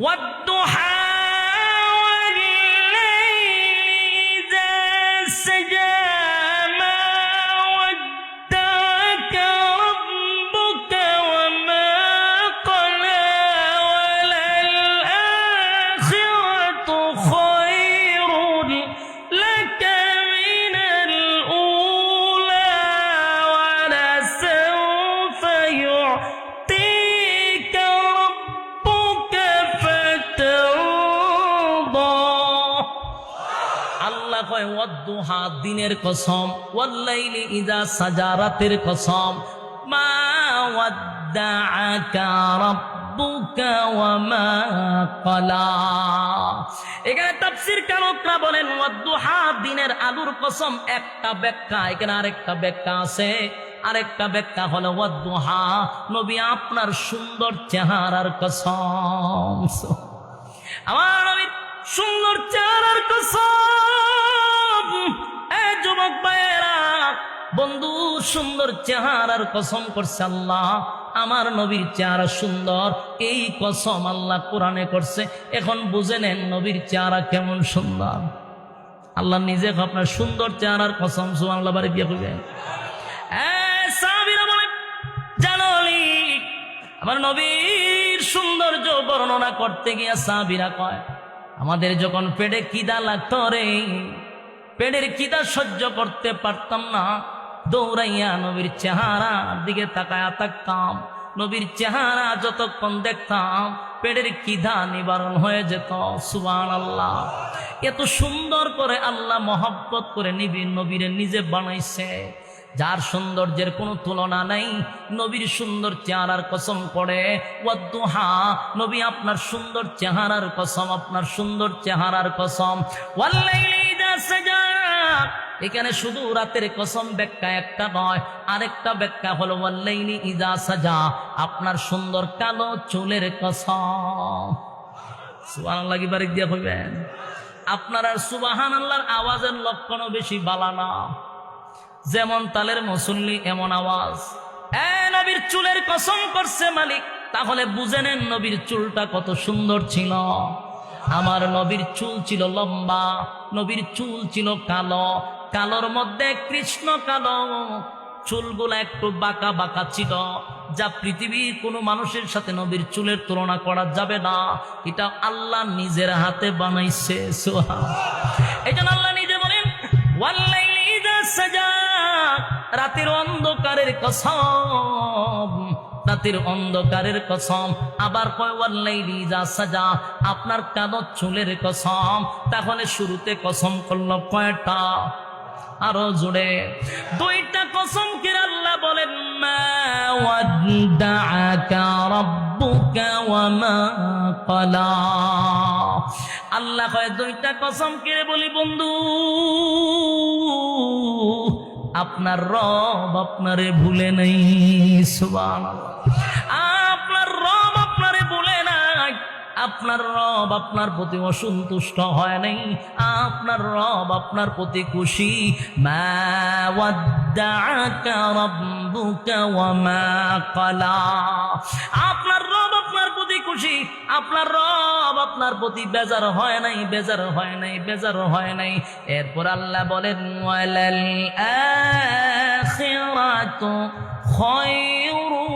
والضحى والليل إذا سجى ما ودعك ربك وما قلى وللآخرة خير لك من الأولى ولسوف يعطيك ربك فترضى আল্লাহ কয় ওয়াদ্দুহা দিনের কসম ওয়াল্লাইলি ইযা সাজা রাতের কসম মা ওয়াদ্দাআকা রাব্বুকা ওয়া মা ক্বালা। এখানে তাফসীর কারকরা বলেন ওয়াদ্দুহা দিনের আলোর কসম একটা ব্যাখ্যা, এখানে আরেকটা ব্যাখ্যা আছে। আরেকটা ব্যাখ্যা হলো ওয়াদ্দুহা নবী আপনার সুন্দর চেহারার কসম, আমার নবীর সুন্দর চেহারার কসম। এই যুবক ভাইয়েরা, বন্ধু সুন্দর চেহারার কসম করছে আল্লাহ, আমার নবীর চেহারা সুন্দর, এই কসম আল্লাহ কোরআনে করছে। এখন বুঝে নেন নবীর চেহারা কেমন সুন্দর। আল্লাহ নিজে আপনার সুন্দর চেহারার কসম সুবহানাল্লাহ বাড়ি দিয়ে কইবেন। সাহাবীরা বলে জানলি আমার নবীর সৌন্দর্য বর্ণনা করতে গিয়ে সাহাবীরা কয় আমাদের যখন পেটে খিদা লাগতো রে, পেটের খিদা সহ্য করতে পারতাম না, দৌড়াইয়া নবীর চেহারার দিকে তাকায়া থাকতাম। নবীর চেহারা যতক্ষণ দেখতাম পেটের খিদা নিবারণ হয়ে যেত। সুবহানাল্লাহ, এত সুন্দর করে আল্লাহ মহব্বত করে নবীরে নিজে বানাইছে, যার সৌন্দর্যের কোনো তুলনা নাই। নবীর সুন্দর চেহারার কসম করে ওয়াদ্দুহা নবী আপনার সুন্দর চেহারার কসম, আপনার সুন্দর চেহারার কসম। ওয়াল্লাইলি ইযা সাজা, এখানে শুধু রাতের কসম ব্যাখ্যা একটা নয়, আরেকটা ব্যাখ্যা হলো ওয়াল্লাইলি ইযা সাজা আপনার সুন্দর কালো চুলের কসম। সুবহানাল্লাহ কি বারিক দিয়া কইবেন। আপনার আর সুবহানাল্লাহর আওয়াজের লক্ষণও বেশি বালা না, যেমন তালের মুসল্লি এমন আওয়াজ। নবীর চুলের কসম করছে মালিক, তাহলে বুঝে নেন নবীর চুলটা কত সুন্দর ছিল। আমার নবীর চুল ছিল লম্বা, নবীর চুল ছিল কালো, কালোর মধ্যে কৃষ্ণ কালো, চুলগুলা একটু বাঁকা বাঁকা ছিল, যা পৃথিবীর কোনো মানুষের সাথে নবীর চুলের তুলনা করা যাবে না। এটা আল্লাহ নিজের হাতে বানাইছে। এই জন্য আল্লাহ নিজে বলেন ওয়াল্লাইলি ইযা সাজা, রাতের অন্ধকারের কসম, রাতের অন্ধকারের কসম। আবার কয় ওয়াল্লাইলি ইযা সাজা আপনার কালো চুলের কসম। তাহলে শুরুতে কসম করলো কয়টা? আরো জোরে দুইটা কসম কে আল্লাহ বলেন মা ওয়াদ্দাআকা রাব্বুকা ওয়া মা ক্বালা। আল্লাহ কয় দুইটা কসম কে বলি বন্ধু, আপনার রব আপনারে ভুলে নাই। সুবহানাল্লাহ, আপনার রব আপনারে ভুলে নাই, আপনার রব আপনার প্রতি অসন্তুষ্ট হয় নাই, আপনার রব আপনার প্রতি খুশি। মা ওয়াদ্দাআকা রাব্বুকা ওয়া মা ক্বালা। আপনার রব আপনার প্রতি খুশি, আপনার রব আপনার প্রতি বেজার হয় নাই, বেজার হয় নাই, বেজার হয় নাই। এরপর আল্লাহ বলেন ওয়ালাল আখিরাতু খায়রুল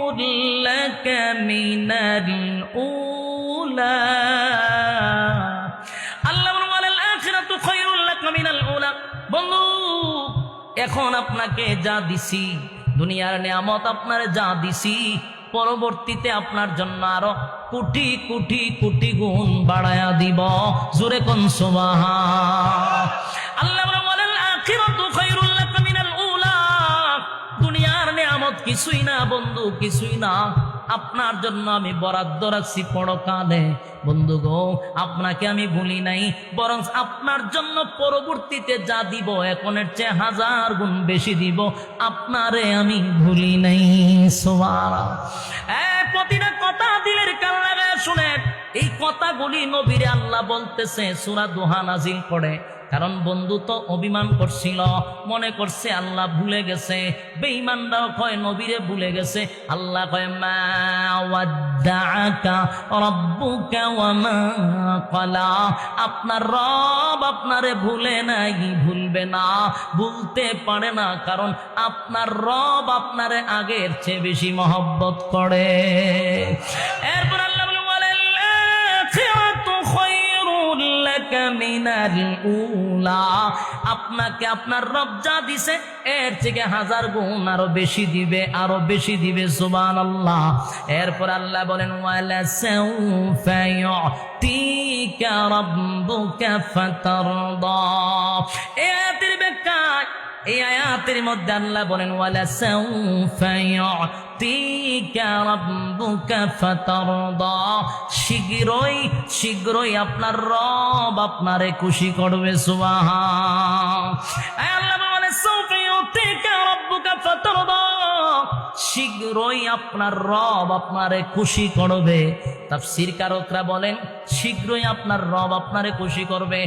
লাকা মিনাল উলা। আল্লাহ বলেন আখিরাতু খায়রুল লাকা মিনাল উলা। বন্ধু এখন আপনাকে যা দিছি, দুনিয়ার নিয়ামত আপনার যা দিছি, পরবর্তীতে আপনার জন্য আরো কোটি কোটি কোটি গুণ বাড়ায়া দিব। জোরে কোন সুবহান। আল্লাহ বলেন আখিরাতু খায়রুল লাকা মিনাল উলা। দুনিয়ার নিয়ামত কিছুই না বন্ধু, কিছুই না। আপনার জন্য আমি বরাদ্দ রাখছি পরকালে। বন্ধু গো, আপনাকে আমি ভুলি নাই, বরং আপনার জন্য পরবর্তীতে যা দিব এখনের চেয়ে 1000 গুণ বেশি দিব। আপনারে আমি ভুলি নাই। সুবহানাল্লাহ। প্রতিটা কথা দিলের কান লাগায় শুনেন। এই কথাগুলি নবীরে আল্লাহ বলতেছে সূরা দোহা নাজিল করে। কারণ বন্ধু তো অভিমান করছিল, মনে করছে আল্লাহ ভুলে গেছে। বেঈমানরাও কয় নবীরে ভুলে গেছে। আল্লাহ কয় মা ওয়াদ্দাআকা রাব্বুকা ওয়া মা ক্বালা, আপনার রব আপনারে ভুলে নাই, ভুলবে না, ভুলতে পারে না, কারণ আপনার রব আপনারে আগের চেয়ে বেশি মহব্বত করে। এরপর আল্লাহ বলে ওয়ালাল আখিরাতু খায়রুল লাকা মিনাল উলা, আপনাকে আপনার রব যা দিছে এর থেকে 1000 গুণ আরো বেশি দিবে, আরো বেশি দিবে। সুবহানাল্লাহ। এরপর আল্লাহ বলেন ওয়ালা সাউফা ইউতিকা রাব্বুকা ফাতারদা। এই আয়াতের মধ্যে আল্লাহ বলেন ওয়ালা সাউফা ইউতিকা রাব্বুকা ফাতারদা, শীঘ্রই শীঘ্রই আপনার রব আপনারে খুশি করবে। সুবহান আল্লাহ বলেন সাউফা ইউতিকা রাব্বুকা ফাতারদা, শীঘ্রই আপনার রব আপনারে খুশি করবে। তাফসীরকারকরা বলেন শীঘ্রই আপনার রব আপনারে খুশি করবে।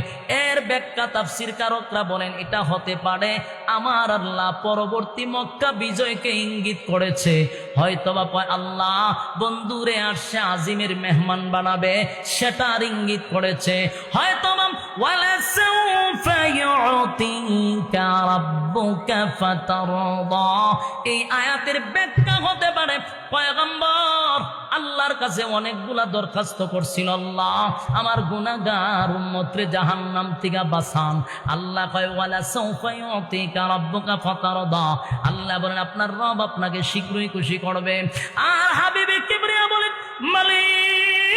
এর ব্যাখ্যা তাফসীরকারকরা বলেন এটা হতে পারে আমার আল্লাহ পরবর্তী মক্কা বিজয়কে ইঙ্গিত করেছে। হয়তোবা আল্লাহ বন্ধুরে আরশে আজিমের মেহমান বানাবে, সেটার ইঙ্গিত করেছে। হয়তোবা ওয়ালা সাউফা ইউতিকা রাব্বুকা ফাতারদা, এই আয়াতের ব্যাখ্যা হতে পারে পয়গম্বর আল্লাহর কাছে অনেকগুলা দরখাস্ত করছিল, আল্লাহ আমার গুনাহগার উম্মতরে জাহান্নাম থেকে বাঁচান। আল্লাহ কয় ওয়ালা সাউফা ইউতিকা রাব্বুকা ফাতারদা, আল্লাহ বলেন আপনার রব আপনাকে শীঘ্রই খুশি করবে। আর হাবিবে কিবরিয়া বলেন মালিক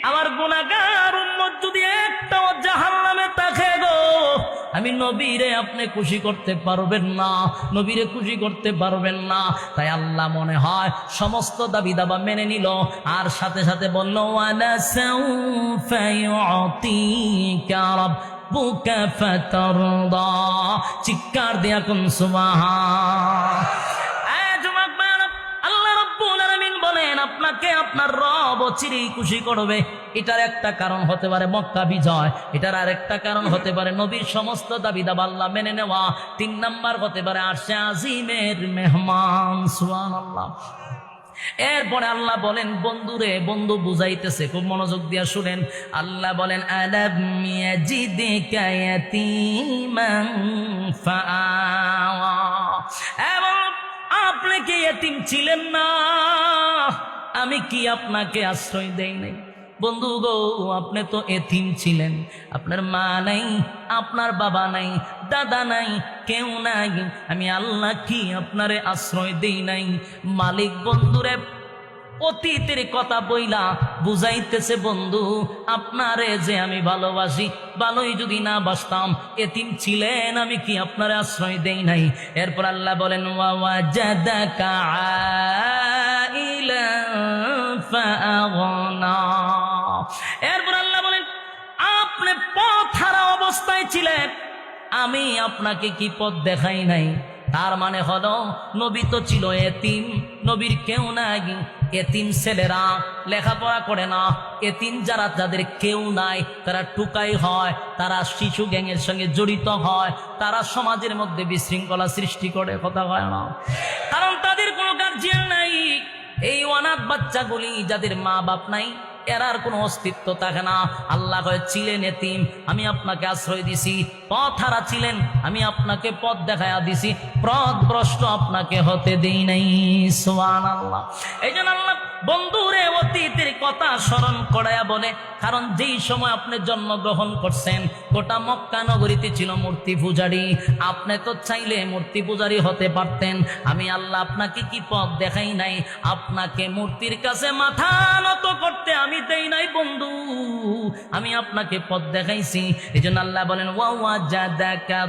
আমার গুনাহগার উম্মত যদি একটাও জাহান্নামে থাকে গো, আমি নবীরে আপনি খুশি করতে পারবেন না, নবীরে খুশি করতে পারবেন না। তাই আল্লাহ মনে হয় সমস্ত দাবি দাবা মেনে নিল, আর সাথে সাথে বলল ওয়ালা সাউফা ইউতিকা রাব্বুকা ফাতারদা, চিৎকার দিয়া কোন সুবহান। আপনাকে আপনার রব চিরই খুশি করবে। এটার একটা কারণ হতে পারে মক্কা বিজয়, এটার আরেকটা কারণ হতে পারে নবীর সমস্ত দাবি দাবা আল্লাহ মেনে নেওয়া। 3 নাম্বার হতে পারে আরশে আজিমের মেহমান। সুবহানাল্লাহ। এরপরে আল্লাহ বলেন বন্ধুরে, বন্ধু বুঝাইতেছে, খুব মনোযোগ দিয়া শুনেন। আল্লাহ বলেন আলাম ইয়াজিদিকা ইয়াতীমান ফাআওয়া, এবং আপনি কি এতিম ছিলেন না? আমি কি আপনাকে আশ্রয় দেই নাই? বন্ধু গো, আপনি তো এতিম ছিলেন, আপনার মা নাই, আপনার বাবা নাই, দাদা নাই, কেউ নাই। আমি আল্লাহ কি আপনারে আশ্রয় দেই নাই? মালিক বন্ধুরে অতীতের কথা বইলা বুঝাইতেছে, বন্ধু আপনারে যে আমি ভালোবাসি, ভালোই যদি না বাসতাম, এতিম ছিলেন, আমি কি আপনারে আশ্রয় দেই নাই? এরপর আল্লাহ বলেন ওয়াজাদাকা আইলান ফাআগনা, এরপর আল্লাহ বলেন আপনি পথ হারা অবস্থায় ছিলেন, আমি আপনাকে কি পথ দেখাই নাই? তার মানে হলো নবী তো ছিল এতিম, নবীর কেউ নাই। এতিম ছেলেরা লেখাপড়া করে না, এতিম যারা যাদের কেউ নাই তারা টুকাই হয়, তারা শিশু গ্যাংয়ের সঙ্গে জড়িত হয়, তারা সমাজের মধ্যে বিশৃঙ্খলা সৃষ্টি করে। কথা হয় না, কারণ তাদের কোনো গার্জিয়ান নাই। এই অনাথ বাচ্চাগুলি যাদের মা বাপ নাই, এরার কোনো অস্তিত্ব থাকে না। আল্লাহ কয় ছিলেন এতিম, আমি আপনাকে আশ্রয় দিছি। পথ হারা ছিলেন, আমি আপনাকে পথ দেখায়া দিছি, পথভ্রষ্ট আপনাকে হতে দেই নাই। সুবহানাল্লাহ। এই জন্য আল্লাহ বন্ধুরে অতীতের কথা স্মরণ করায়া বলে, কারণ যেই সময় আপনি জন্মগ্রহণ করছেন গোটা মক্কা নগরীতে ছিল মূর্তি পূজারী। আপনি তো চাইলে মূর্তি পূজারী হতে পারতেন। আমি আল্লাহ আপনাকে কি পথ দেখাই নাই? আপনাকে মূর্তির কাছে মাথা নত করতে আমি দেই নাই বন্ধু, আমি আপনাকে পথ দেখাইছি। এই জন্য আল্লাহ বলেন ওয়াজাদাকা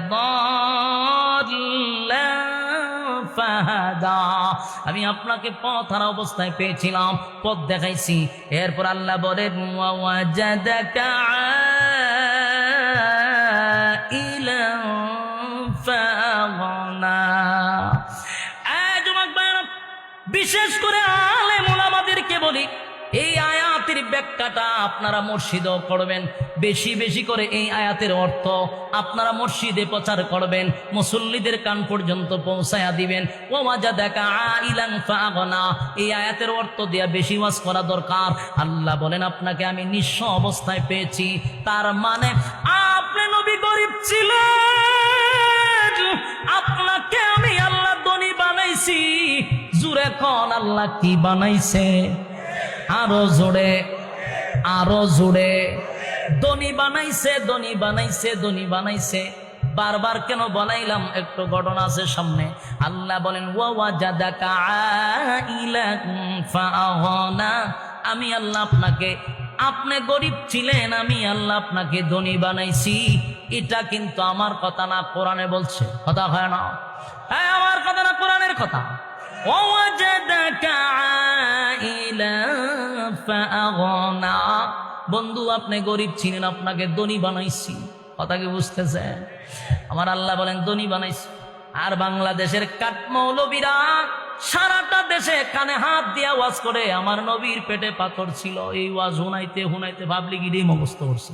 দাল্লান ফাহাদা, আমি আপনাকে পথ হারা অবস্থায় পেয়েছিলাম, পথ দেখাইছি। এরপর আল্লাহ বলেন ওয়াজাদাকা আইলান ফাআগনা। বিশেষ করে আলেম ওলামাদেরকে বলি, এই আয়াত ব্যাখ্যাটা আপনারা মসজিদেও করবেন, বেশি বেশি করে এই আয়াতের অর্থ আপনারা মসজিদে প্রচার করবেন, মুসল্লিদের কান পর্যন্ত পৌঁছায়া দিবেন। ওয়াজাদাকা আইলান ফাগনা, এই আয়াতের অর্থ দিয়া বেশি ওয়াজ করা দরকার। আল্লাহ বলেন আপনাকে আমি নিঃস্ব অবস্থায় পেয়েছি, তার মানে আপনি নবী গরিব ছিলেন, আপনাকে আমি আল্লাহ ধনী বানাইছি। জোরে কোন আল্লাহ কি বানাইছে? আরো জোরে, আরো জোরে। ধনী বানাইছে, ধনী বানাইছে, ধনী বানাইছে। বারবার কেন বানাইলাম? একটু ঘটনা আছে সামনে। আল্লাহ বলেন ওয়াজাদাকা আইলান ফাগনা, আমি আল্লাহ আপনাকে, আপনি গরিব ছিলেন, আমি আল্লাহ আপনাকে ধনী বানাইছি। এটা কিন্তু আমার কথা না, কোরআনে বলছে। কথা হয় না? হ্যাঁ, আমার কথা না, কোরআনের কথা। ওয়াজাদাকা আইলান ফাগনা, বন্ধু আপনি গরিব ছিলেন, আপনাকে ধনী বানাইছি। কথা কি বুঝতেছেন? আমার আল্লাহ বলেন ধনী বানাইছি। আর বাংলাদেশের কাঠমৌলবীরা সারাটা দেশে কানে হাত দিয়া ওয়াজ করে আমার নবীর পেটে পাথর ছিল, এই ওয়াজ হুনাইতে হুনাইতে ভাবলি গিয়ে মুখস্থ করছে।